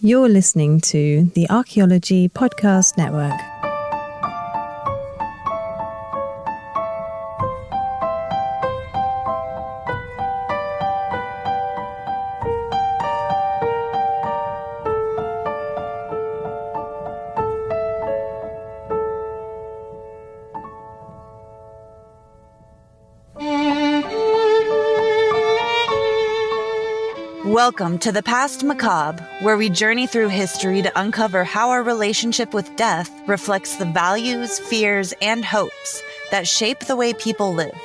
You're listening to the Archaeology Podcast Network. Welcome to the Past Macabre, where we journey through history to uncover how our relationship with death reflects the values, fears, and hopes that shape the way people live.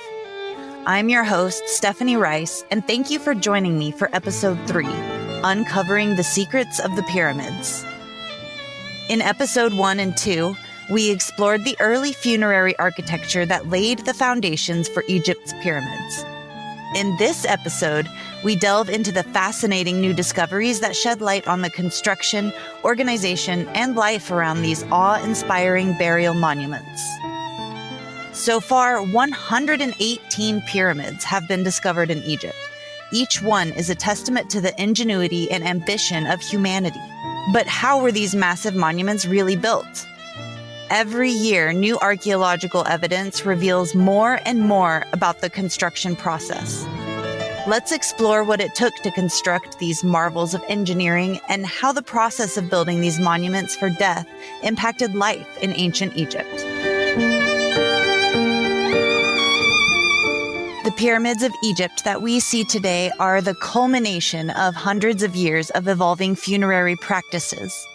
I'm your host, Stephanie Rice, and thank you for joining me for Episode 3, Uncovering the Secrets of the Pyramids. In Episode 1 and 2, we explored the early funerary architecture that laid the foundations for Egypt's pyramids. In this episode, we delve into the fascinating new discoveries that shed light on the construction, organization, and life around these awe-inspiring burial monuments. So far, 118 pyramids have been discovered in Egypt. Each one is a testament to the ingenuity and ambition of humanity. But how were these massive monuments really built? Every year, new archaeological evidence reveals more and more about the construction process. Let's explore what it took to construct these marvels of engineering and how the process of building these monuments for death impacted life in ancient Egypt. The pyramids of Egypt that we see today are the culmination of hundreds of years of evolving funerary practices.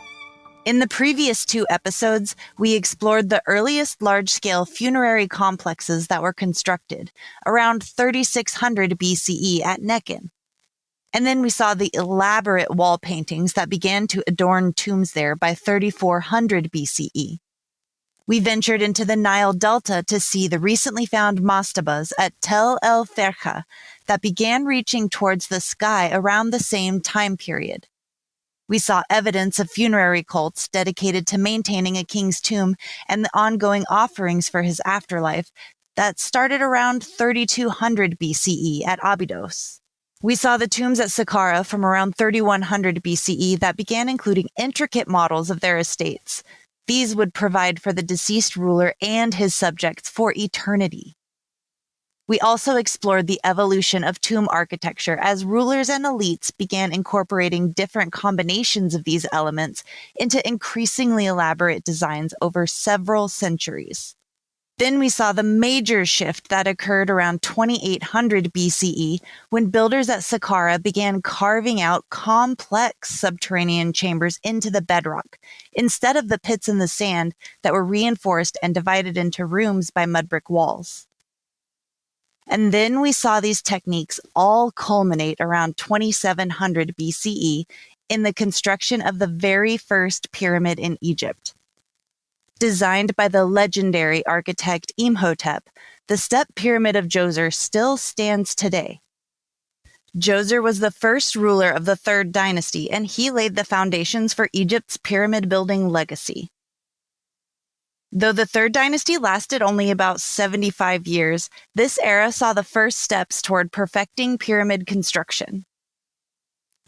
In the previous 2 episodes, we explored the earliest large-scale funerary complexes that were constructed around 3600 BCE at Nekhen. And then we saw the elaborate wall paintings that began to adorn tombs there by 3400 BCE. We ventured into the Nile Delta to see the recently found mastabas at Tel El Ferha that began reaching towards the sky around the same time period. We saw evidence of funerary cults dedicated to maintaining a king's tomb and the ongoing offerings for his afterlife that started around 3200 BCE at Abydos. We saw the tombs at Saqqara from around 3100 BCE that began including intricate models of their estates. These would provide for the deceased ruler and his subjects for eternity. We also explored the evolution of tomb architecture as rulers and elites began incorporating different combinations of these elements into increasingly elaborate designs over several centuries. Then we saw the major shift that occurred around 2800 BCE when builders at Saqqara began carving out complex subterranean chambers into the bedrock, instead of the pits in the sand that were reinforced and divided into rooms by mud brick walls. And then we saw these techniques all culminate around 2700 BCE in the construction of the very first pyramid in Egypt. Designed by the legendary architect Imhotep, the step pyramid of Djoser still stands today. Djoser was the first ruler of the Third Dynasty, and he laid the foundations for Egypt's pyramid building legacy. Though the Third Dynasty lasted only about 75 years, this era saw the first steps toward perfecting pyramid construction.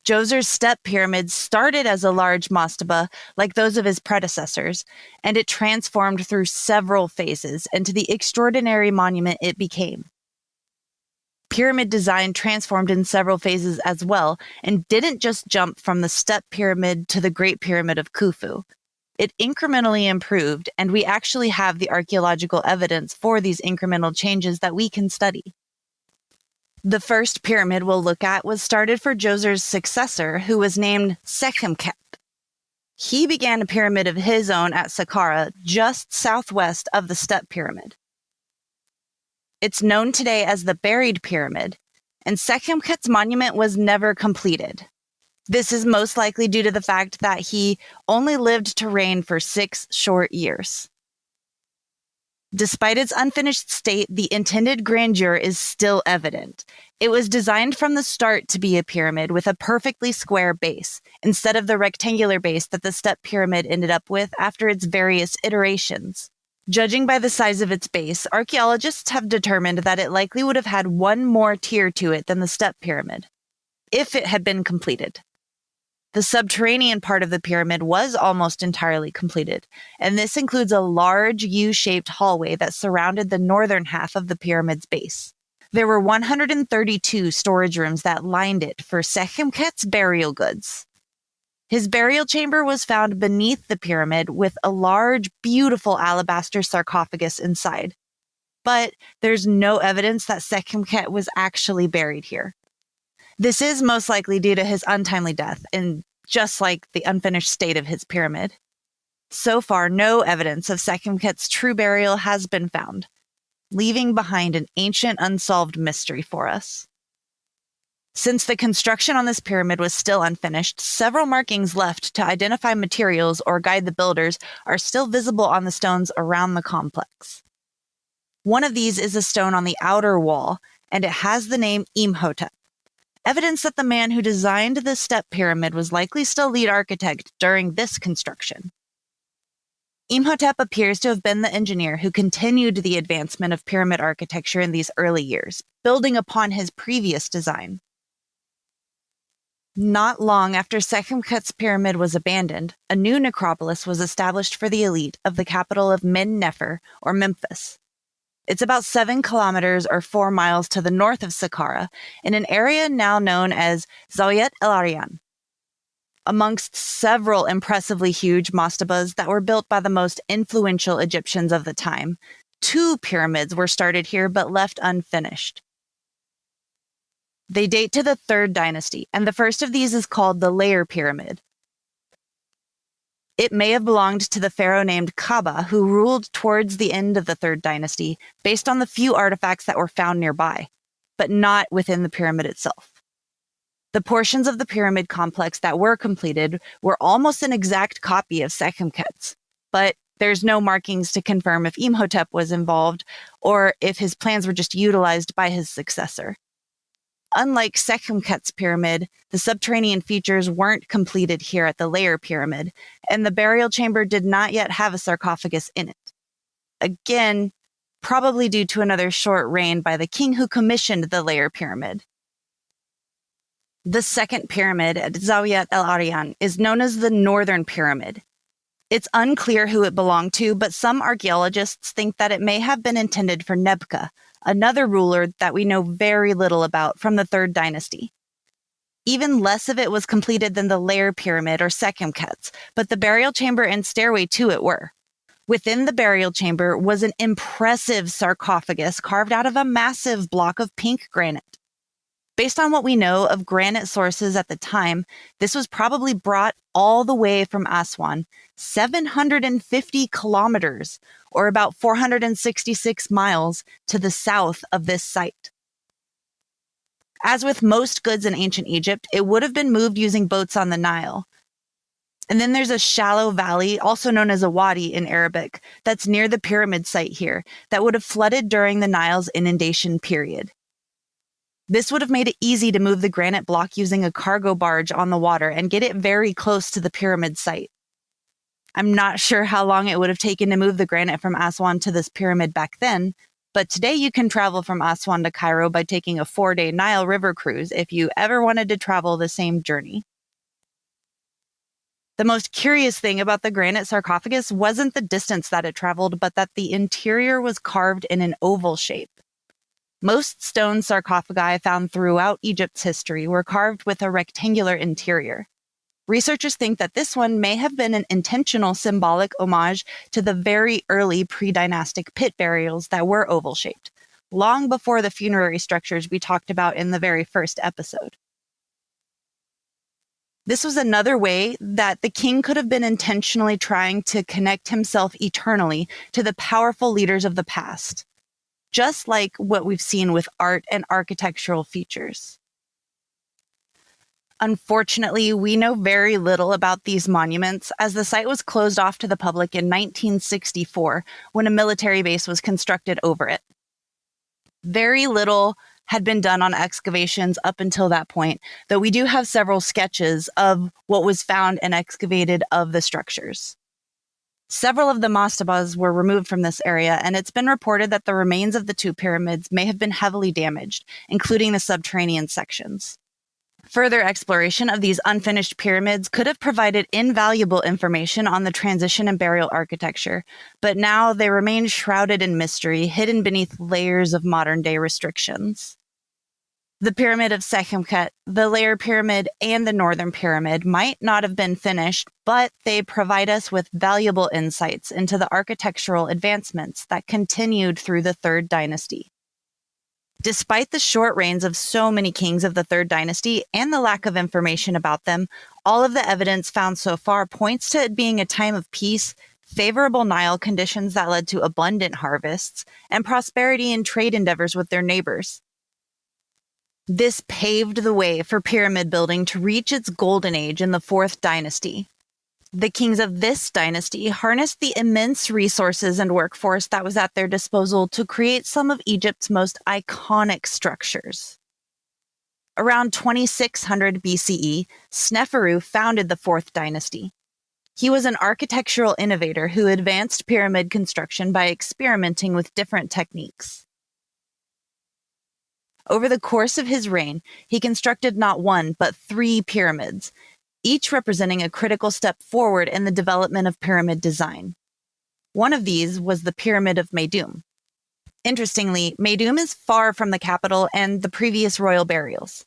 Djoser's step pyramids started as a large mastaba like those of his predecessors, and it transformed through several phases into the extraordinary monument it became. Pyramid design transformed in several phases as well, and didn't just jump from the step pyramid to the Great Pyramid of Khufu. It incrementally improved, and we actually have the archaeological evidence for these incremental changes that we can study. The first pyramid we'll look at was started for Djoser's successor, who was named Sekhemkhet. He began a pyramid of his own at Saqqara, just southwest of the step pyramid. It's known today as the Buried Pyramid, and Sekhemkhet's monument was never completed. This is most likely due to the fact that he only lived to reign for 6 short years. Despite its unfinished state, the intended grandeur is still evident. It was designed from the start to be a pyramid with a perfectly square base, instead of the rectangular base that the step pyramid ended up with after its various iterations. Judging by the size of its base, archaeologists have determined that it likely would have had one more tier to it than the step pyramid, if it had been completed. The subterranean part of the pyramid was almost entirely completed, and this includes a large U-shaped hallway that surrounded the northern half of the pyramid's base. There were 132 storage rooms that lined it for Sekhemkhet's burial goods. His burial chamber was found beneath the pyramid with a large, beautiful alabaster sarcophagus inside. But there's no evidence that Sekhemkhet was actually buried here. This is most likely due to his untimely death, and just like the unfinished state of his pyramid. So far, no evidence of Sekhemkhet's true burial has been found, leaving behind an ancient unsolved mystery for us. Since the construction on this pyramid was still unfinished, several markings left to identify materials or guide the builders are still visible on the stones around the complex. One of these is a stone on the outer wall, and it has the name Imhotep, evidence that the man who designed the step pyramid was likely still lead architect during this construction. Imhotep appears to have been the engineer who continued the advancement of pyramid architecture in these early years, building upon his previous design. Not long after Sekhemkhet's pyramid was abandoned, a new necropolis was established for the elite of the capital of Min-Nefer, or Memphis. It's about 7 kilometers or 4 miles to the north of Saqqara, in an area now known as Zawiat el-Aryan. Amongst several impressively huge mastabas that were built by the most influential Egyptians of the time, 2 pyramids were started here but left unfinished. They date to the Third Dynasty, and the first of these is called the Layer Pyramid. It may have belonged to the pharaoh named Kaba, who ruled towards the end of the Third Dynasty based on the few artifacts that were found nearby, but not within the pyramid itself. The portions of the pyramid complex that were completed were almost an exact copy of Sekhemkhet's, but there's no markings to confirm if Imhotep was involved or if his plans were just utilized by his successor. Unlike Sekhemkhet's pyramid, the subterranean features weren't completed here at the Layer Pyramid, and the burial chamber did not yet have a sarcophagus in it. Again, probably due to another short reign by the king who commissioned the Layer Pyramid. The second pyramid at Zawiat el-Aryan is known as the Northern Pyramid. It's unclear who it belonged to, but some archaeologists think that it may have been intended for Nebka, another ruler that we know very little about from the Third Dynasty. Even less of it was completed than the Layer Pyramid or Sekhemkhet's, but the burial chamber and stairway to it were. Within the burial chamber was an impressive sarcophagus carved out of a massive block of pink granite. Based on what we know of granite sources at the time, this was probably brought all the way from Aswan, 750 kilometers, or about 466 miles to the south of this site. As with most goods in ancient Egypt, it would have been moved using boats on the Nile. And then there's a shallow valley, also known as a wadi in Arabic, that's near the pyramid site here, that would have flooded during the Nile's inundation period. This would have made it easy to move the granite block using a cargo barge on the water and get it very close to the pyramid site. I'm not sure how long it would have taken to move the granite from Aswan to this pyramid back then, but today you can travel from Aswan to Cairo by taking a 4-day Nile River cruise if you ever wanted to travel the same journey. The most curious thing about the granite sarcophagus wasn't the distance that it traveled, but that the interior was carved in an oval shape. Most stone sarcophagi found throughout Egypt's history were carved with a rectangular interior. Researchers think that this one may have been an intentional symbolic homage to the very early pre-dynastic pit burials that were oval-shaped, long before the funerary structures we talked about in the very first episode. This was another way that the king could have been intentionally trying to connect himself eternally to the powerful leaders of the past, just like what we've seen with art and architectural features. Unfortunately, we know very little about these monuments, as the site was closed off to the public in 1964 when a military base was constructed over it. Very little had been done on excavations up until that point, though we do have several sketches of what was found and excavated of the structures. Several of the mastabas were removed from this area, and it's been reported that the remains of the 2 pyramids may have been heavily damaged, including the subterranean sections. Further exploration of these unfinished pyramids could have provided invaluable information on the transition and burial architecture, but now they remain shrouded in mystery, hidden beneath layers of modern-day restrictions. The Pyramid of Sekhemkhet, the Layer Pyramid, and the Northern Pyramid might not have been finished, but they provide us with valuable insights into the architectural advancements that continued through the Third Dynasty. Despite the short reigns of so many kings of the Third Dynasty and the lack of information about them, all of the evidence found so far points to it being a time of peace, favorable Nile conditions that led to abundant harvests, and prosperity in trade endeavors with their neighbors. This paved the way for pyramid building to reach its golden age in the Fourth Dynasty. The kings of this dynasty harnessed the immense resources and workforce that was at their disposal to create some of Egypt's most iconic structures. Around 2600 BCE, Sneferu founded the Fourth Dynasty. He was an architectural innovator who advanced pyramid construction by experimenting with different techniques. Over the course of his reign, he constructed not one, but 3 pyramids, each representing a critical step forward in the development of pyramid design. One of these was the Pyramid of Meidum. Interestingly, Meidum is far from the capital and the previous royal burials.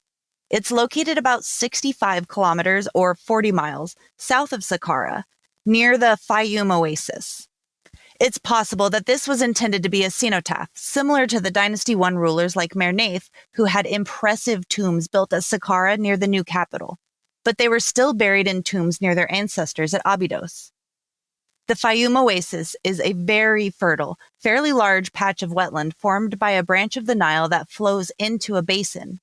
It's located about 65 kilometers or 40 miles south of Saqqara, near the Fayum Oasis. It's possible that this was intended to be a cenotaph, similar to the Dynasty I rulers like Merneith, who had impressive tombs built at Saqqara near the new capital, but they were still buried in tombs near their ancestors at Abydos. The Fayum Oasis is a very fertile, fairly large patch of wetland formed by a branch of the Nile that flows into a basin.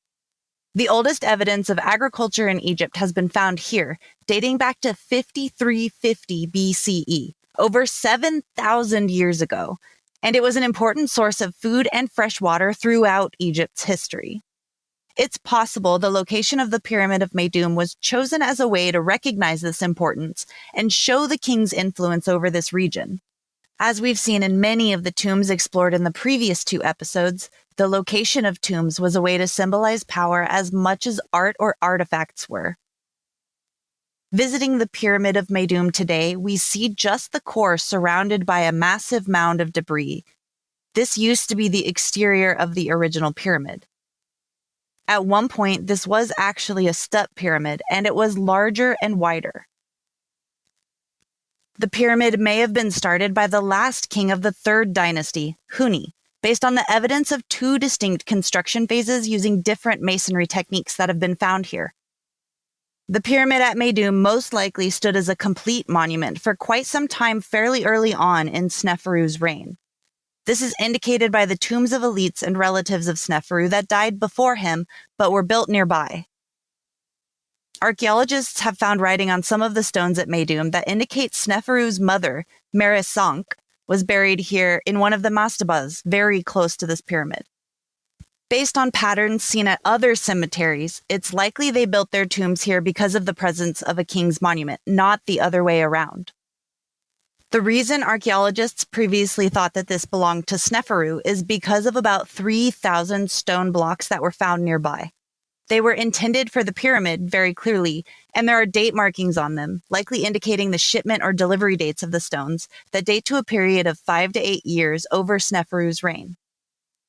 The oldest evidence of agriculture in Egypt has been found here, dating back to 5350 BCE, over 7,000 years ago, and it was an important source of food and fresh water throughout Egypt's history. It's possible the location of the Pyramid of Meidum was chosen as a way to recognize this importance and show the king's influence over this region. As we've seen in many of the tombs explored in the previous 2 episodes, the location of tombs was a way to symbolize power as much as art or artifacts were. Visiting the Pyramid of Meidum today, we see just the core surrounded by a massive mound of debris. This used to be the exterior of the original pyramid. At one point, this was actually a step pyramid, and it was larger and wider. The pyramid may have been started by the last king of the Third Dynasty, Huni, based on the evidence of 2 distinct construction phases using different masonry techniques that have been found here. The pyramid at Meidum most likely stood as a complete monument for quite some time fairly early on in Sneferu's reign. This is indicated by the tombs of elites and relatives of Sneferu that died before him but were built nearby. Archaeologists have found writing on some of the stones at Meidum that indicates Sneferu's mother, Meresank, was buried here in one of the mastabas very close to this pyramid. Based on patterns seen at other cemeteries, it's likely they built their tombs here because of the presence of a king's monument, not the other way around. The reason archaeologists previously thought that this belonged to Sneferu is because of about 3,000 stone blocks that were found nearby. They were intended for the pyramid very clearly, and there are date markings on them, likely indicating the shipment or delivery dates of the stones that date to a period of 5 to 8 years over Sneferu's reign.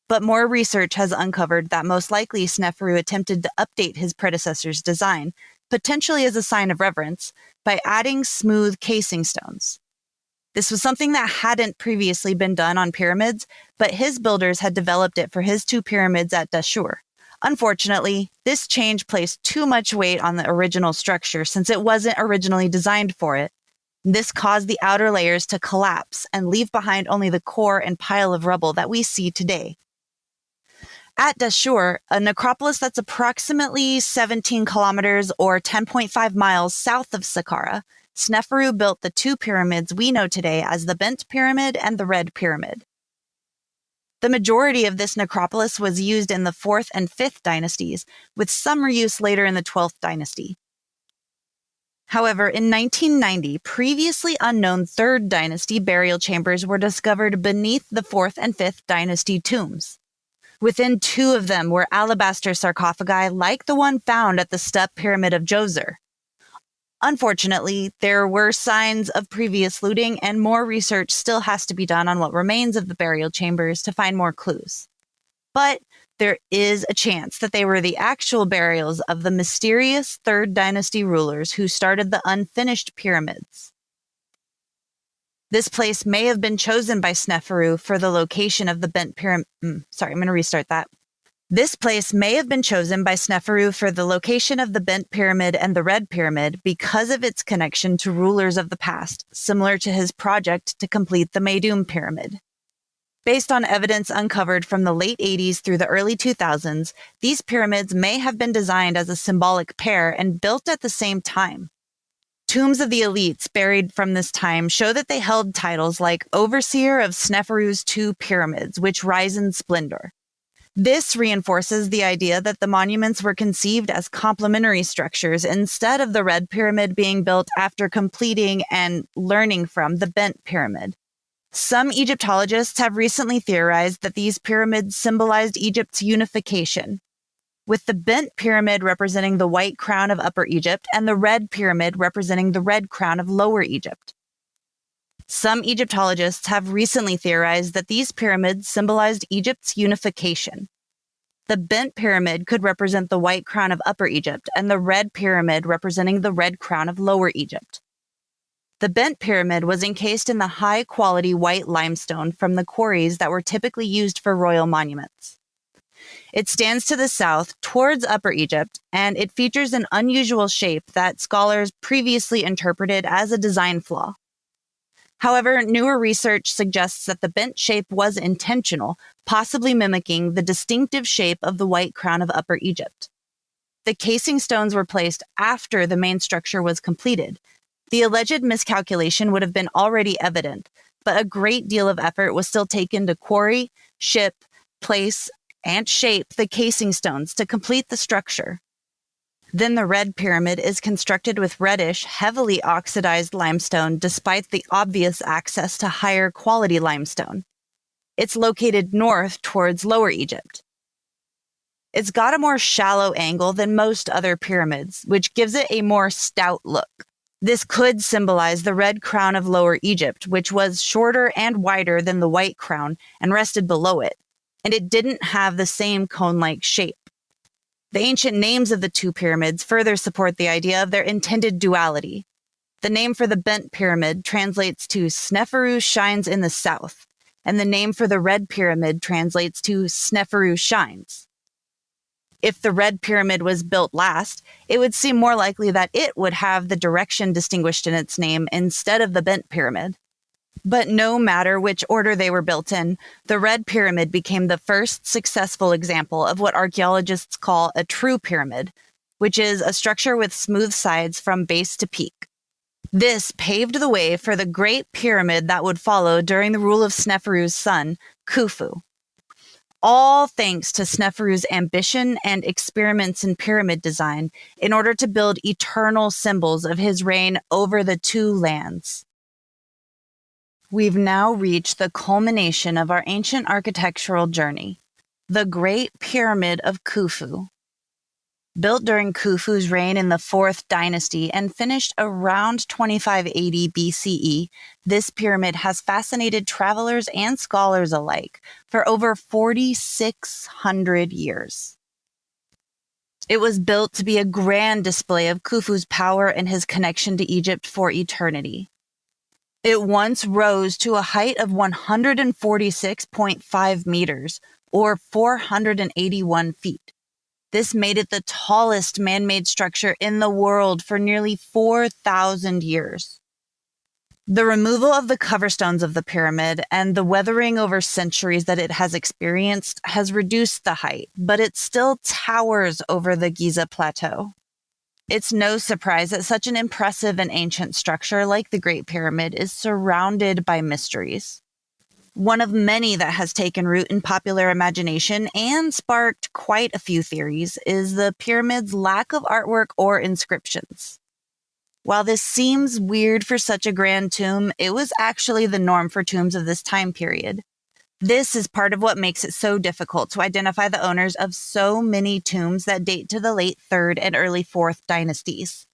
But more research has uncovered that most likely Sneferu attempted to update his predecessor's design, potentially as a sign of reverence, by adding smooth casing stones. This was something that hadn't previously been done on pyramids, but his builders had developed it for his 2 pyramids at Dashur. Unfortunately, this change placed too much weight on the original structure since it wasn't originally designed for it. This caused the outer layers to collapse and leave behind only the core and pile of rubble that we see today. At Dashur, a necropolis that's approximately 17 kilometers or 10.5 miles south of Saqqara, Sneferu built the 2 pyramids we know today as the Bent Pyramid and the Red Pyramid. The majority of this necropolis was used in the 4th and 5th dynasties, with some reuse later in the 12th dynasty. However, in 1990, previously unknown 3rd Dynasty burial chambers were discovered beneath the 4th and 5th dynasty tombs. Within 2 of them were alabaster sarcophagi like the one found at the Step Pyramid of Djoser. Unfortunately, there were signs of previous looting, and more research still has to be done on what remains of the burial chambers to find more clues. But there is a chance that they were the actual burials of the mysterious Third Dynasty rulers who started the unfinished pyramids. This place may have been chosen by Sneferu for the location of the bent pyramid. This place may have been chosen by Sneferu for the location of the Bent Pyramid and the Red Pyramid because of its connection to rulers of the past, similar to his project to complete the Meidum Pyramid. Based on evidence uncovered from the late 80s through the early 2000s, these pyramids may have been designed as a symbolic pair and built at the same time. Tombs of the elites buried from this time show that they held titles like Overseer of Sneferu's 2 pyramids, which rise in splendor. This reinforces the idea that the monuments were conceived as complementary structures instead of the Red Pyramid being built after completing and learning from the Bent Pyramid. Some Egyptologists have recently theorized that these pyramids symbolized Egypt's unification, with the Bent Pyramid representing the white crown of Upper Egypt and the Red Pyramid representing the red crown of Lower Egypt. Some Egyptologists have recently theorized that these pyramids symbolized Egypt's unification. The Bent Pyramid could represent the white crown of Upper Egypt and the Red Pyramid representing the red crown of Lower Egypt. The Bent Pyramid was encased in the high-quality white limestone from the quarries that were typically used for royal monuments. It stands to the south towards Upper Egypt, and it features an unusual shape that scholars previously interpreted as a design flaw. However, newer research suggests that the bent shape was intentional, possibly mimicking the distinctive shape of the white crown of Upper Egypt. The casing stones were placed after the main structure was completed. The alleged miscalculation would have been already evident, but a great deal of effort was still taken to quarry, ship, place, and shape the casing stones to complete the structure. Then the Red Pyramid is constructed with reddish, heavily oxidized limestone despite the obvious access to higher quality limestone. It's located north towards Lower Egypt. It's got a more shallow angle than most other pyramids, which gives it a more stout look. This could symbolize the red crown of Lower Egypt, which was shorter and wider than the white crown and rested below it, and it didn't have the same cone-like shape. The ancient names of the 2 pyramids further support the idea of their intended duality. The name for the Bent Pyramid translates to Sneferu shines in the south, and the name for the Red Pyramid translates to Sneferu shines. If the Red Pyramid was built last, it would seem more likely that it would have the direction distinguished in its name instead of the Bent Pyramid. But no matter which order they were built in, the Red Pyramid became the first successful example of what archaeologists call a true pyramid, which is a structure with smooth sides from base to peak. This paved the way for the Great Pyramid that would follow during the rule of Sneferu's son, Khufu. All thanks to Sneferu's ambition and experiments in pyramid design in order to build eternal symbols of his reign over the 2 lands. We've now reached the culmination of our ancient architectural journey, the Great Pyramid of Khufu. Built during Khufu's reign in the Fourth Dynasty and finished around 2580 BCE, this pyramid has fascinated travelers and scholars alike for over 4,600 years. It was built to be a grand display of Khufu's power and his connection to Egypt for eternity. It once rose to a height of 146.5 meters, or 481 feet. This made it the tallest man-made structure in the world for nearly 4,000 years. The removal of the coverstones of the pyramid and the weathering over centuries that it has experienced has reduced the height, but it still towers over the Giza Plateau. It's no surprise that such an impressive and ancient structure like the Great Pyramid is surrounded by mysteries. One of many that has taken root in popular imagination and sparked quite a few theories is the pyramid's lack of artwork or inscriptions. While this seems weird for such a grand tomb, it was actually the norm for tombs of this time period. This is part of what makes it so difficult to identify the owners of so many tombs that date to the late Third and early Fourth Dynasties.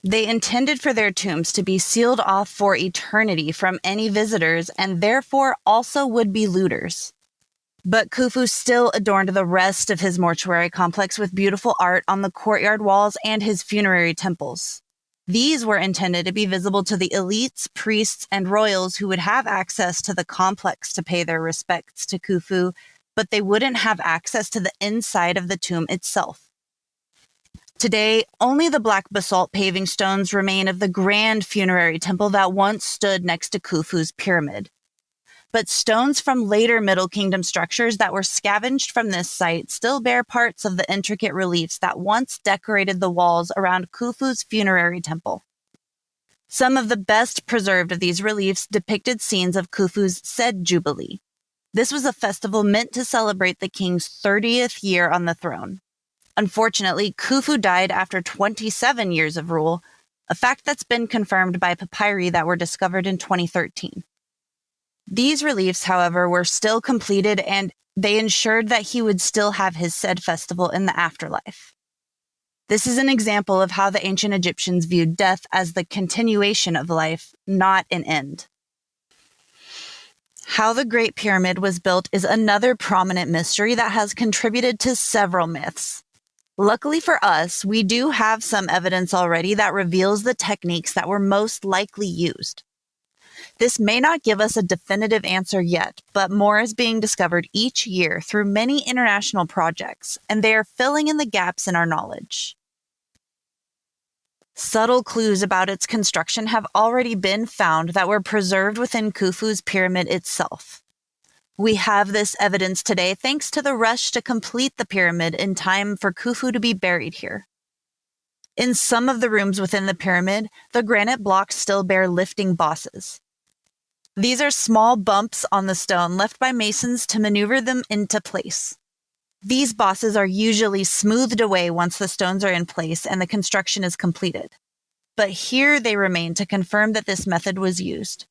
They intended for their tombs to be sealed off for eternity from any visitors and therefore also would-be looters. But Khufu still adorned the rest of his mortuary complex with beautiful art on the courtyard walls and his funerary temples. These were intended to be visible to the elites, priests, and royals who would have access to the complex to pay their respects to Khufu, but they wouldn't have access to the inside of the tomb itself. Today, only the black basalt paving stones remain of the grand funerary temple that once stood next to Khufu's pyramid. But stones from later Middle Kingdom structures that were scavenged from this site still bear parts of the intricate reliefs that once decorated the walls around Khufu's funerary temple. Some of the best preserved of these reliefs depicted scenes of Khufu's Sed Jubilee. This was a festival meant to celebrate the king's 30th year on the throne. Unfortunately, Khufu died after 27 years of rule, a fact that's been confirmed by papyri that were discovered in 2013. These reliefs, however, were still completed and they ensured that he would still have his Sed festival in the afterlife. This is an example of how the ancient Egyptians viewed death as the continuation of life, not an end. How the Great Pyramid was built is another prominent mystery that has contributed to several myths. Luckily for us, we do have some evidence already that reveals the techniques that were most likely used. This may not give us a definitive answer yet, but more is being discovered each year through many international projects, and they are filling in the gaps in our knowledge. Subtle clues about its construction have already been found that were preserved within Khufu's pyramid itself. We have this evidence today thanks to the rush to complete the pyramid in time for Khufu to be buried here. In some of the rooms within the pyramid, the granite blocks still bear lifting bosses. These are small bumps on the stone left by masons to maneuver them into place. These bosses are usually smoothed away once the stones are in place and the construction is completed. But here they remain to confirm that this method was used.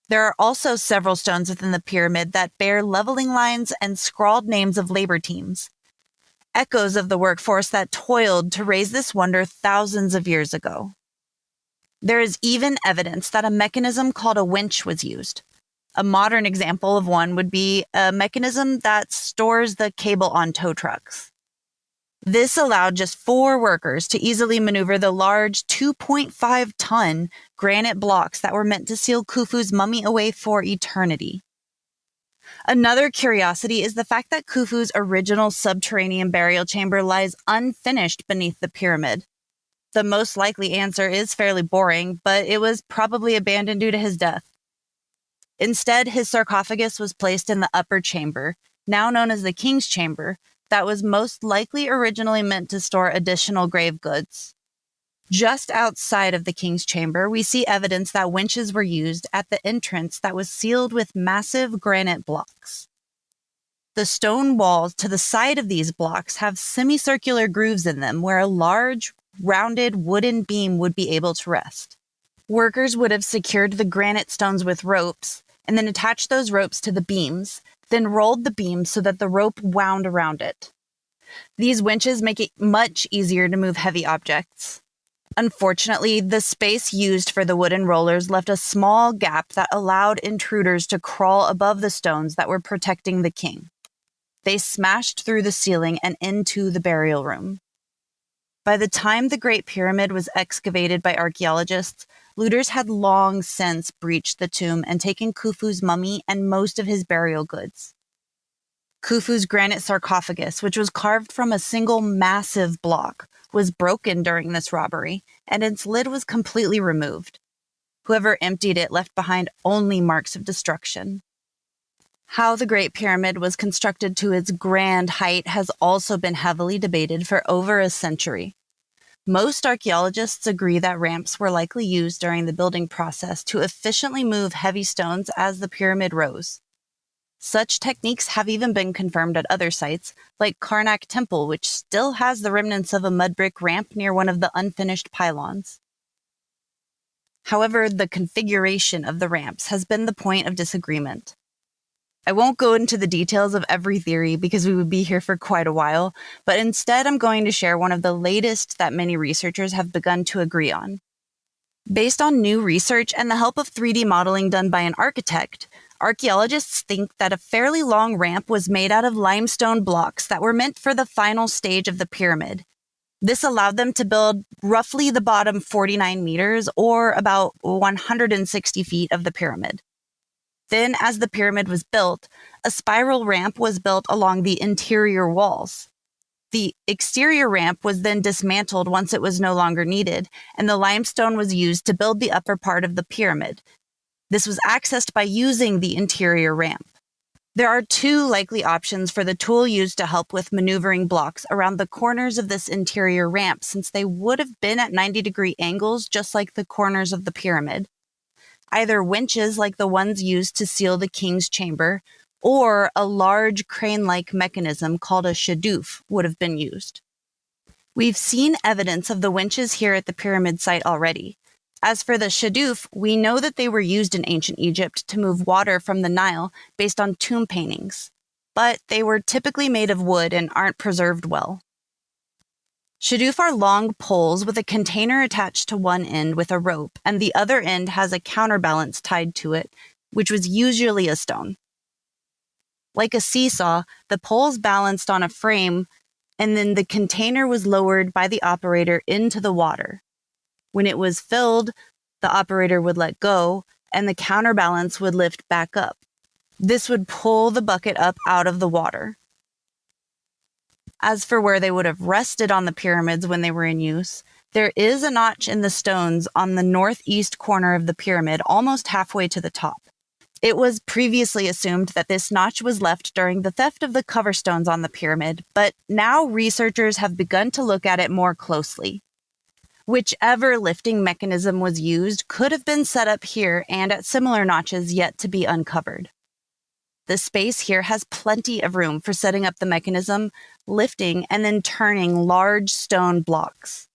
There are also several stones within the pyramid that bear leveling lines and scrawled names of labor teams, echoes of the workforce that toiled to raise this wonder thousands of years ago. There is even evidence that a mechanism called a winch was used. A modern example of one would be a mechanism that stores the cable on tow trucks. This allowed just 4 workers to easily maneuver the large 2.5-ton granite blocks that were meant to seal Khufu's mummy away for eternity. Another curiosity is the fact that Khufu's original subterranean burial chamber lies unfinished beneath the pyramid. The most likely answer is fairly boring, but it was probably abandoned due to his death. Instead, his sarcophagus was placed in the upper chamber, now known as the King's Chamber, that was most likely originally meant to store additional grave goods. Just outside of the King's Chamber, we see evidence that winches were used at the entrance that was sealed with massive granite blocks. The stone walls to the side of these blocks have semicircular grooves in them where a large, rounded wooden beam would be able to rest. Workers would have secured the granite stones with ropes and then attached those ropes to the beams, then rolled the beams so that the rope wound around it. These winches make it much easier to move heavy objects. Unfortunately, the space used for the wooden rollers left a small gap that allowed intruders to crawl above the stones that were protecting the king. They smashed through the ceiling and into the burial room. By the time the Great Pyramid was excavated by archaeologists, looters had long since breached the tomb and taken Khufu's mummy and most of his burial goods. Khufu's granite sarcophagus, which was carved from a single massive block, was broken during this robbery, and its lid was completely removed. Whoever emptied it left behind only marks of destruction. How the Great Pyramid was constructed to its grand height has also been heavily debated for over a century. Most archaeologists agree that ramps were likely used during the building process to efficiently move heavy stones as the pyramid rose. Such techniques have even been confirmed at other sites, like Karnak Temple, which still has the remnants of a mud brick ramp near one of the unfinished pylons. However, the configuration of the ramps has been the point of disagreement. I won't go into the details of every theory because we would be here for quite a while, but instead I'm going to share one of the latest that many researchers have begun to agree on. Based on new research and the help of 3D modeling done by an architect, archaeologists think that a fairly long ramp was made out of limestone blocks that were meant for the final stage of the pyramid. This allowed them to build roughly the bottom 49 meters, or about 160 feet of the pyramid. Then, as the pyramid was built, a spiral ramp was built along the interior walls. The exterior ramp was then dismantled once it was no longer needed, and the limestone was used to build the upper part of the pyramid. This was accessed by using the interior ramp. There are two likely options for the tool used to help with maneuvering blocks around the corners of this interior ramp, since they would have been at 90-degree angles just like the corners of the pyramid. Either winches like the ones used to seal the king's chamber, or a large crane-like mechanism called a shadoof would have been used. We've seen evidence of the winches here at the pyramid site already. As for the shadoof, we know that they were used in ancient Egypt to move water from the Nile based on tomb paintings, but they were typically made of wood and aren't preserved well. Shadoof are long poles with a container attached to one end with a rope, and the other end has a counterbalance tied to it, which was usually a stone. Like a seesaw, the poles balanced on a frame, and then the container was lowered by the operator into the water. When it was filled, the operator would let go, and the counterbalance would lift back up. This would pull the bucket up out of the water. As for where they would have rested on the pyramids when they were in use, there is a notch in the stones on the northeast corner of the pyramid, almost halfway to the top. It was previously assumed that this notch was left during the theft of the cover stones on the pyramid, but now researchers have begun to look at it more closely. Whichever lifting mechanism was used could have been set up here and at similar notches yet to be uncovered. The space here has plenty of room for setting up the mechanism, lifting, and then turning large stone blocks.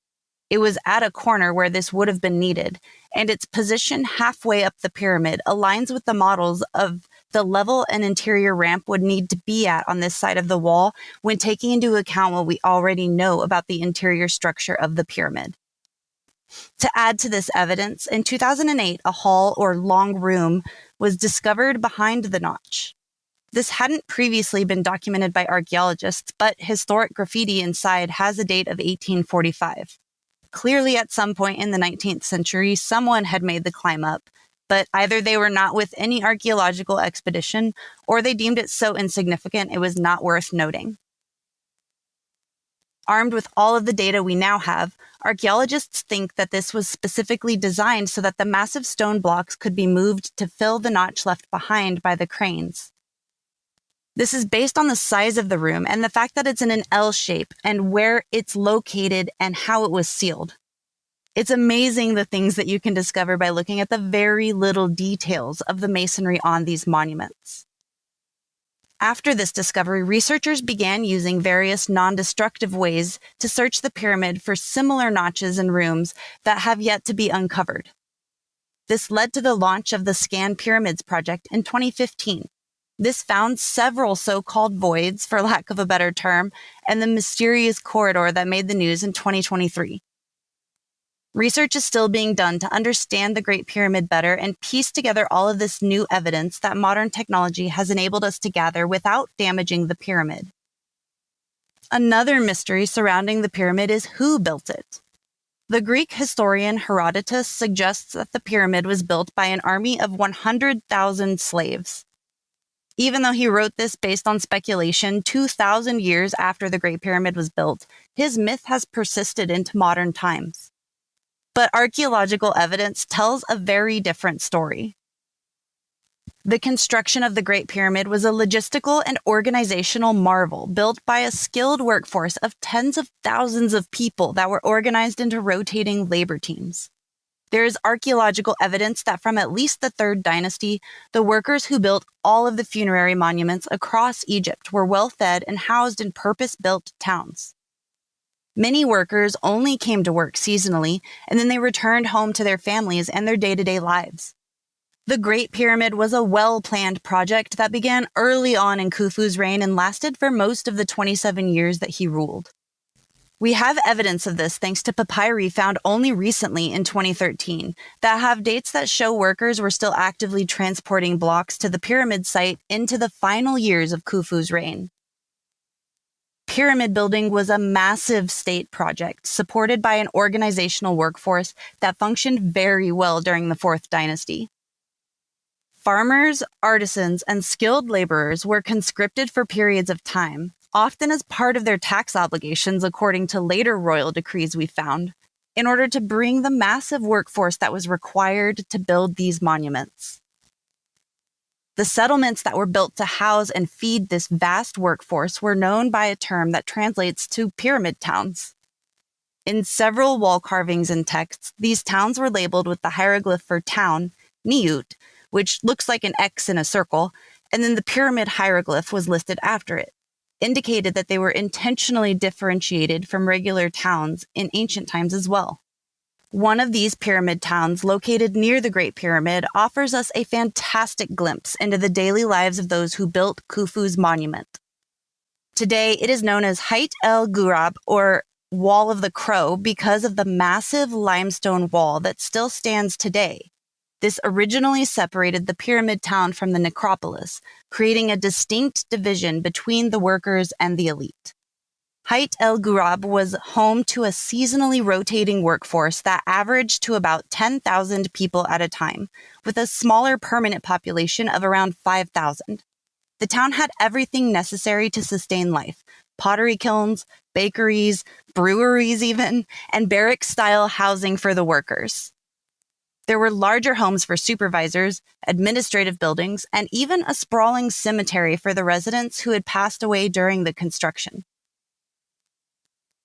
It was at a corner where this would have been needed, and its position halfway up the pyramid aligns with the models of the level an interior ramp would need to be at on this side of the wall when taking into account what we already know about the interior structure of the pyramid. To add to this evidence, in 2008, a hall or long room was discovered behind the notch. This hadn't previously been documented by archaeologists, but historic graffiti inside has a date of 1845. Clearly, at some point in the 19th century, someone had made the climb up, but either they were not with any archaeological expedition, or they deemed it so insignificant it was not worth noting. Armed with all of the data we now have, archaeologists think that this was specifically designed so that the massive stone blocks could be moved to fill the notch left behind by the cranes. This is based on the size of the room and the fact that it's in an L shape and where it's located and how it was sealed. It's amazing the things that you can discover by looking at the very little details of the masonry on these monuments. After this discovery, researchers began using various non-destructive ways to search the pyramid for similar notches and rooms that have yet to be uncovered. This led to the launch of the Scan Pyramids project in 2015. This found several so-called voids, for lack of a better term, and the mysterious corridor that made the news in 2023. Research is still being done to understand the Great Pyramid better and piece together all of this new evidence that modern technology has enabled us to gather without damaging the pyramid. Another mystery surrounding the pyramid is who built it. The Greek historian Herodotus suggests that the pyramid was built by an army of 100,000 slaves. Even though he wrote this based on speculation 2,000 years after the Great Pyramid was built, his myth has persisted into modern times. But archaeological evidence tells a very different story. The construction of the Great Pyramid was a logistical and organizational marvel built by a skilled workforce of tens of thousands of people that were organized into rotating labor teams. There is archaeological evidence that from at least the Third Dynasty, the workers who built all of the funerary monuments across Egypt were well-fed and housed in purpose-built towns. Many workers only came to work seasonally, and then they returned home to their families and their day-to-day lives. The Great Pyramid was a well-planned project that began early on in Khufu's reign and lasted for most of the 27 years that he ruled. We have evidence of this thanks to papyri found only recently in 2013 that have dates that show workers were still actively transporting blocks to the pyramid site into the final years of Khufu's reign. Pyramid building was a massive state project supported by an organizational workforce that functioned very well during the Fourth Dynasty. Farmers, artisans, and skilled laborers were conscripted for periods of time, often as part of their tax obligations according to later royal decrees we found, in order to bring the massive workforce that was required to build these monuments. The settlements that were built to house and feed this vast workforce were known by a term that translates to pyramid towns. In several wall carvings and texts, these towns were labeled with the hieroglyph for town, Niut, which looks like an X in a circle, and then the pyramid hieroglyph was listed after it, indicated that they were intentionally differentiated from regular towns in ancient times as well. One of these pyramid towns, located near the Great Pyramid, offers us a fantastic glimpse into the daily lives of those who built Khufu's monument. Today, it is known as Hayt el Ghurab, or Wall of the Crow, because of the massive limestone wall that still stands today. This originally separated the pyramid town from the necropolis, creating a distinct division between the workers and the elite. Hayt el Ghurab was home to a seasonally rotating workforce that averaged to about 10,000 people at a time, with a smaller permanent population of around 5,000. The town had everything necessary to sustain life: pottery kilns, bakeries, breweries even, and barrack-style housing for the workers. There were larger homes for supervisors, administrative buildings, and even a sprawling cemetery for the residents who had passed away during the construction.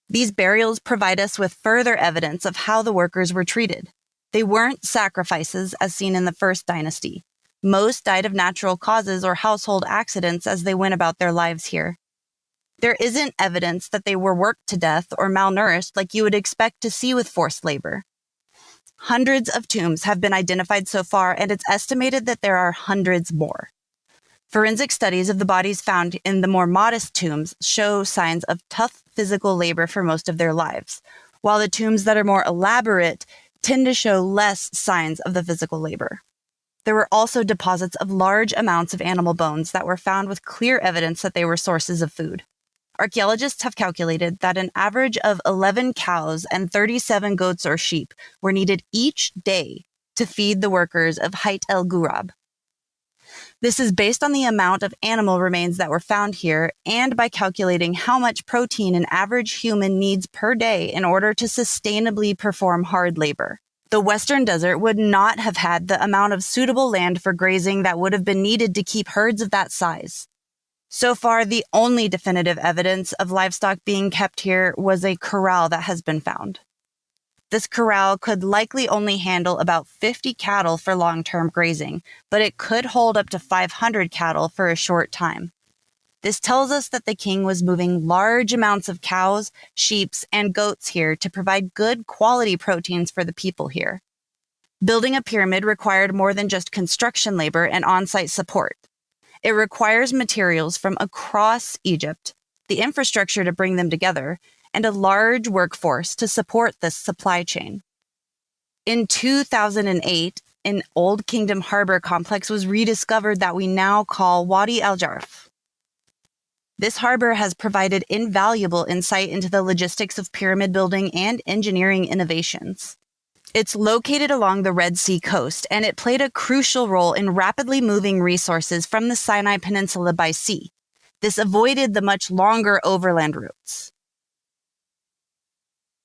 These burials provide us with further evidence of how the workers were treated. They weren't sacrifices as seen in the First Dynasty. Most died of natural causes or household accidents as they went about their lives here. There isn't evidence that they were worked to death or malnourished like you would expect to see with forced labor. Hundreds of tombs have been identified so far, and it's estimated that there are hundreds more. Forensic studies of the bodies found in the more modest tombs show signs of tough physical labor for most of their lives, while the tombs that are more elaborate tend to show less signs of the physical labor. There were also deposits of large amounts of animal bones that were found with clear evidence that they were sources of food. Archaeologists have calculated that an average of 11 cows and 37 goats or sheep were needed each day to feed the workers of Hayt el Ghurab. This is based on the amount of animal remains that were found here and by calculating how much protein an average human needs per day in order to sustainably perform hard labor. The Western Desert would not have had the amount of suitable land for grazing that would have been needed to keep herds of that size. So far, the only definitive evidence of livestock being kept here was a corral that has been found. This corral could likely only handle about 50 cattle for long-term grazing, but it could hold up to 500 cattle for a short time. This tells us that the king was moving large amounts of cows, sheep, and goats here to provide good quality proteins for the people here. Building a pyramid required more than just construction labor and on-site support. It requires materials from across Egypt, the infrastructure to bring them together, and a large workforce to support this supply chain. In 2008, an Old Kingdom harbor complex was rediscovered that we now call Wadi al-Jarf. This harbor has provided invaluable insight into the logistics of pyramid building and engineering innovations. It's located along the Red Sea coast, and it played a crucial role in rapidly moving resources from the Sinai Peninsula by sea. This avoided the much longer overland routes.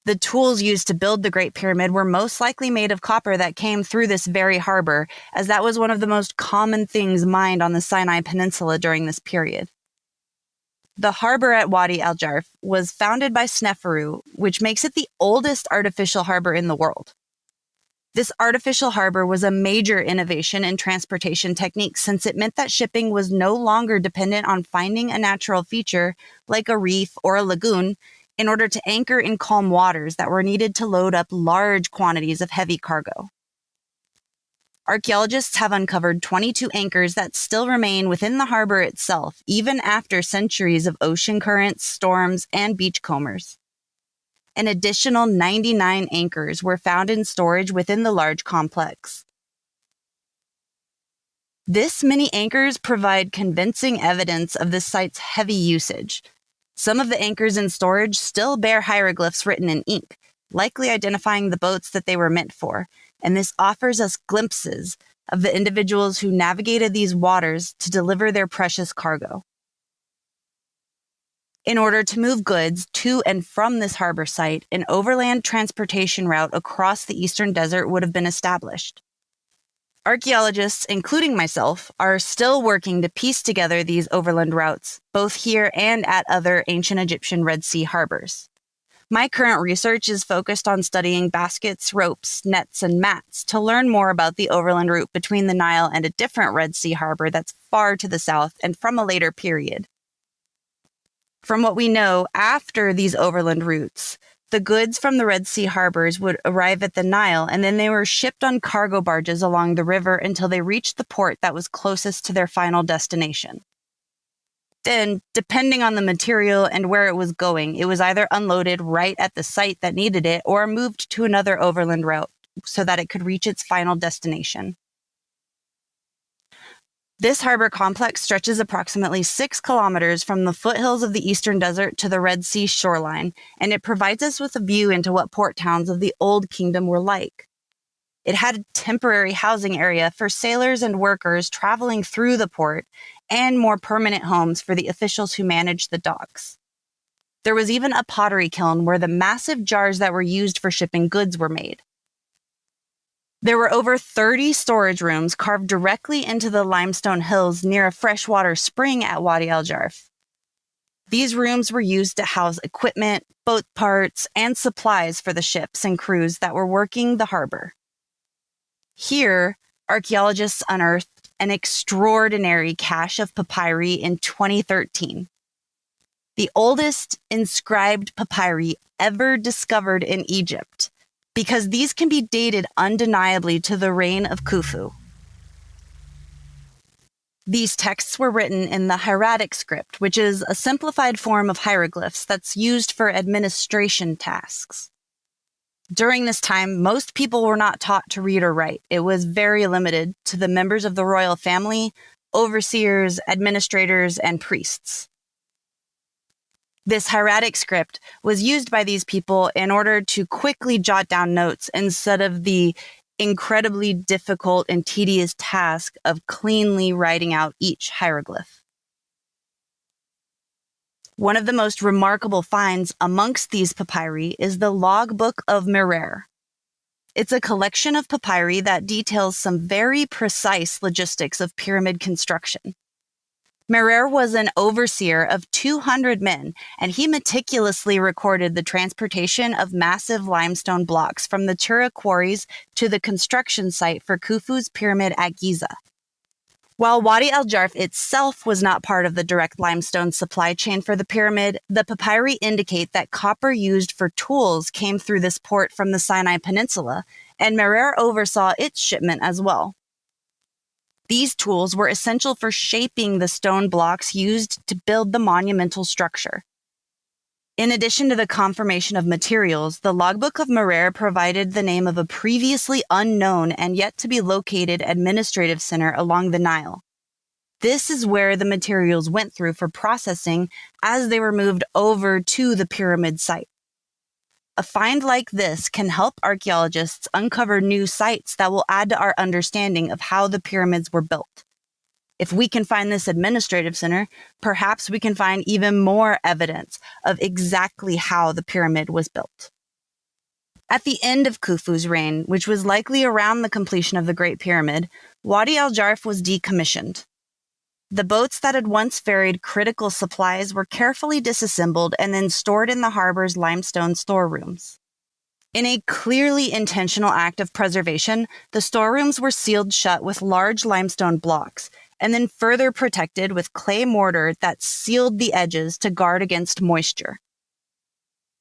The tools used to build the Great Pyramid were most likely made of copper that came through this very harbor, as that was one of the most common things mined on the Sinai Peninsula during this period. The harbor at Wadi al-Jarf was founded by Sneferu, which makes it the oldest artificial harbor in the world. This artificial harbor was a major innovation in transportation techniques since it meant that shipping was no longer dependent on finding a natural feature like a reef or a lagoon. in order to anchor in calm waters that were needed to load up large quantities of heavy cargo. Archaeologists have uncovered 22 anchors that still remain within the harbor itself, even after centuries of ocean currents, storms, and beachcombers. An additional 99 anchors were found in storage within the large complex. This many anchors provide convincing evidence of the site's heavy usage. Some of the anchors in storage still bear hieroglyphs written in ink, likely identifying the boats that they were meant for, and this offers us glimpses of the individuals who navigated these waters to deliver their precious cargo. In order to move goods to and from this harbor site, an overland transportation route across the eastern desert would have been established. Archaeologists, including myself, are still working to piece together these overland routes, both here and at other ancient Egyptian Red Sea harbors. My current research is focused on studying baskets, ropes, nets, and mats to learn more about the overland route between the Nile and a different Red Sea harbor that's far to the south and from a later period. From what we know, after these overland routes, the goods from the Red Sea harbors would arrive at the Nile, and then they were shipped on cargo barges along the river until they reached the port that was closest to their final destination. Then, depending on the material and where it was going, it was either unloaded right at the site that needed it or moved to another overland route so that it could reach its final destination. This harbor complex stretches approximately 6 kilometers from the foothills of the eastern desert to the Red Sea shoreline, and it provides us with a view into what port towns of the Old Kingdom were like. It had a temporary housing area for sailors and workers traveling through the port, and more permanent homes for the officials who managed the docks. There was even a pottery kiln where the massive jars that were used for shipping goods were made. There were over 30 storage rooms carved directly into the limestone hills near a freshwater spring at Wadi al-Jarf. These rooms were used to house equipment, boat parts, and supplies for the ships and crews that were working the harbor. Here, archaeologists unearthed an extraordinary cache of papyri in 2013. The oldest inscribed papyri ever discovered in Egypt, because these can be dated undeniably to the reign of Khufu. These texts were written in the hieratic script, which is a simplified form of hieroglyphs that's used for administration tasks. During this time, most people were not taught to read or write. It was very limited to the members of the royal family, overseers, administrators, and priests. This hieratic script was used by these people in order to quickly jot down notes instead of the incredibly difficult and tedious task of cleanly writing out each hieroglyph. One of the most remarkable finds amongst these papyri is the logbook of Merer. It's a collection of papyri that details some very precise logistics of pyramid construction. Merer was an overseer of 200 men, and he meticulously recorded the transportation of massive limestone blocks from the Tura quarries to the construction site for Khufu's pyramid at Giza. While Wadi al-Jarf itself was not part of the direct limestone supply chain for the pyramid, the papyri indicate that copper used for tools came through this port from the Sinai Peninsula, and Merer oversaw its shipment as well. These tools were essential for shaping the stone blocks used to build the monumental structure. In addition to the confirmation of materials, the logbook of Merer provided the name of a previously unknown and yet to be located administrative center along the Nile. This is where the materials went through for processing as they were moved over to the pyramid site. A find like this can help archaeologists uncover new sites that will add to our understanding of how the pyramids were built. If we can find this administrative center, perhaps we can find even more evidence of exactly how the pyramid was built. At the end of Khufu's reign, which was likely around the completion of the Great Pyramid, Wadi al-Jarf was decommissioned. The boats that had once ferried critical supplies were carefully disassembled and then stored in the harbor's limestone storerooms. In a clearly intentional act of preservation, the storerooms were sealed shut with large limestone blocks, and then further protected with clay mortar that sealed the edges to guard against moisture.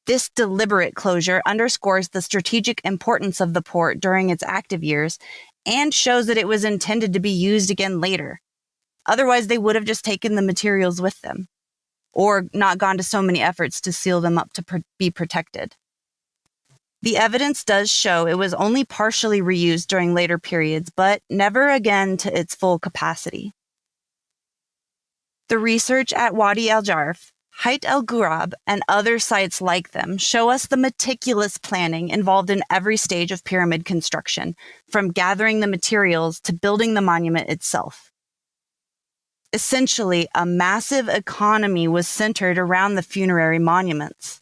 This deliberate closure underscores the strategic importance of the port during its active years and shows that it was intended to be used again later. Otherwise, they would have just taken the materials with them, or not gone to so many efforts to seal them up to be protected. The evidence does show it was only partially reused during later periods, but never again to its full capacity. The research at Wadi al-Jarf, Hayt el-Ghurab, and other sites like them show us the meticulous planning involved in every stage of pyramid construction, from gathering the materials to building the monument itself. Essentially, a massive economy was centered around the funerary monuments.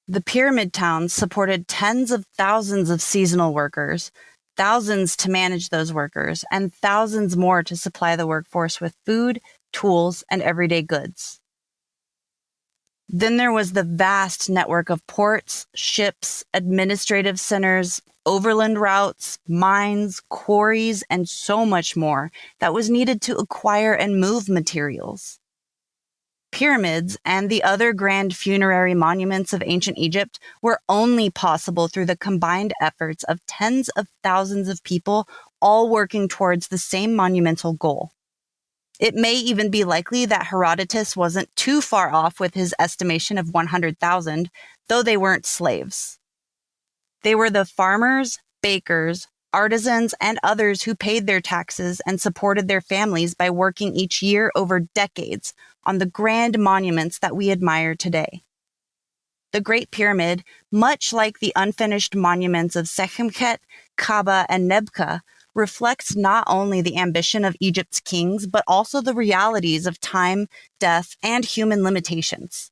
The pyramid towns supported tens of thousands of seasonal workers, thousands to manage those workers, and thousands more to supply the workforce with food, tools, and everyday goods. Then there was the vast network of ports, ships, administrative centers, overland routes, mines, quarries, and so much more that was needed to acquire and move materials. Pyramids and the other grand funerary monuments of ancient Egypt were only possible through the combined efforts of tens of thousands of people, all working towards the same monumental goal. It may even be likely that Herodotus wasn't too far off with his estimation of 100,000, though they weren't slaves. They were the farmers, bakers, artisans, and others who paid their taxes and supported their families by working each year over decades on the grand monuments that we admire today. The Great Pyramid, much like the unfinished monuments of Sekhemkhet, Kaaba, and Nebka, reflects not only the ambition of Egypt's kings, but also the realities of time, death, and human limitations.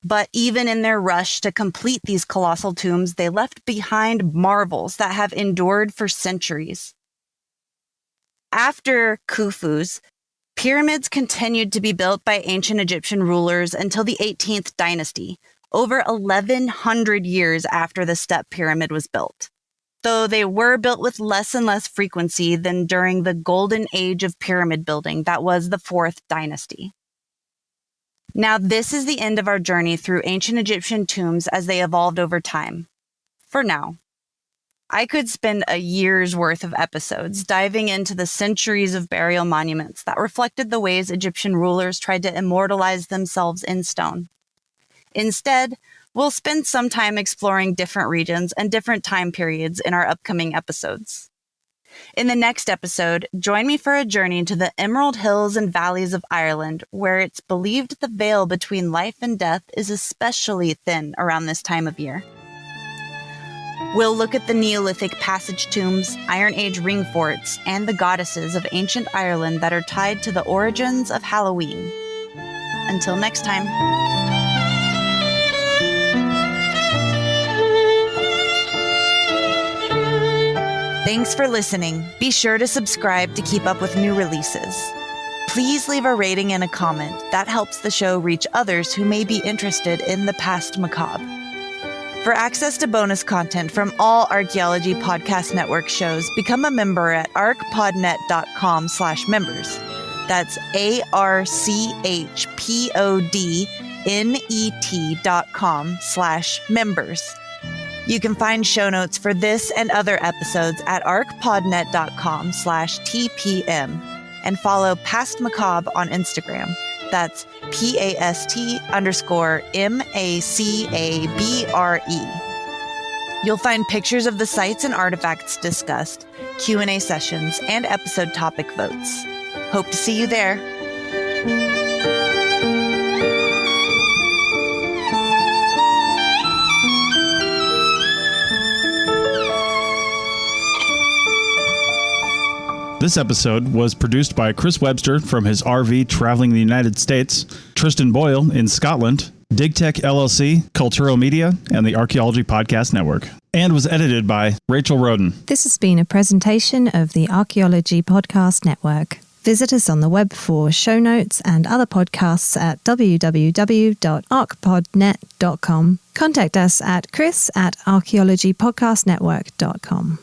But even in their rush to complete these colossal tombs, they left behind marvels that have endured for centuries. After Khufu's, pyramids continued to be built by ancient Egyptian rulers until the 18th dynasty, over 1,100 years after the step pyramid was built, though they were built with less and less frequency than during the golden age of pyramid building that was the Fourth Dynasty. Now, this is the end of our journey through ancient Egyptian tombs as they evolved over time. For now. I could spend a year's worth of episodes diving into the centuries of burial monuments that reflected the ways Egyptian rulers tried to immortalize themselves in stone. Instead, we'll spend some time exploring different regions and different time periods in our upcoming episodes. In the next episode, join me for a journey to the Emerald Hills and Valleys of Ireland, where it's believed the veil between life and death is especially thin around this time of year. We'll look at the Neolithic passage tombs, Iron Age ring forts, and the goddesses of ancient Ireland that are tied to the origins of Halloween. Until next time. Thanks for listening. Be sure to subscribe to keep up with new releases. Please leave a rating and a comment. That helps the show reach others who may be interested in the past macabre. For access to bonus content from all Archaeology Podcast Network shows, become a member at archpodnet.com/members. That's archpodnet.com/members. You can find show notes for this and other episodes at archpodnet.com/TPM and follow Past Macabre on Instagram. That's PAST_MACABRE. You'll find pictures of the sites and artifacts discussed, Q&A sessions, and episode topic votes. Hope to see you there. This episode was produced by Chris Webster from his RV traveling the United States, Tristan Boyle in Scotland, DigTech LLC, Culturo Media, and the Archaeology Podcast Network, and was edited by Rachel Roden. This has been a presentation of the Archaeology Podcast Network. Visit us on the web for show notes and other podcasts at www.archpodnet.com. Contact us at chris@archaeologypodcastnetwork.com.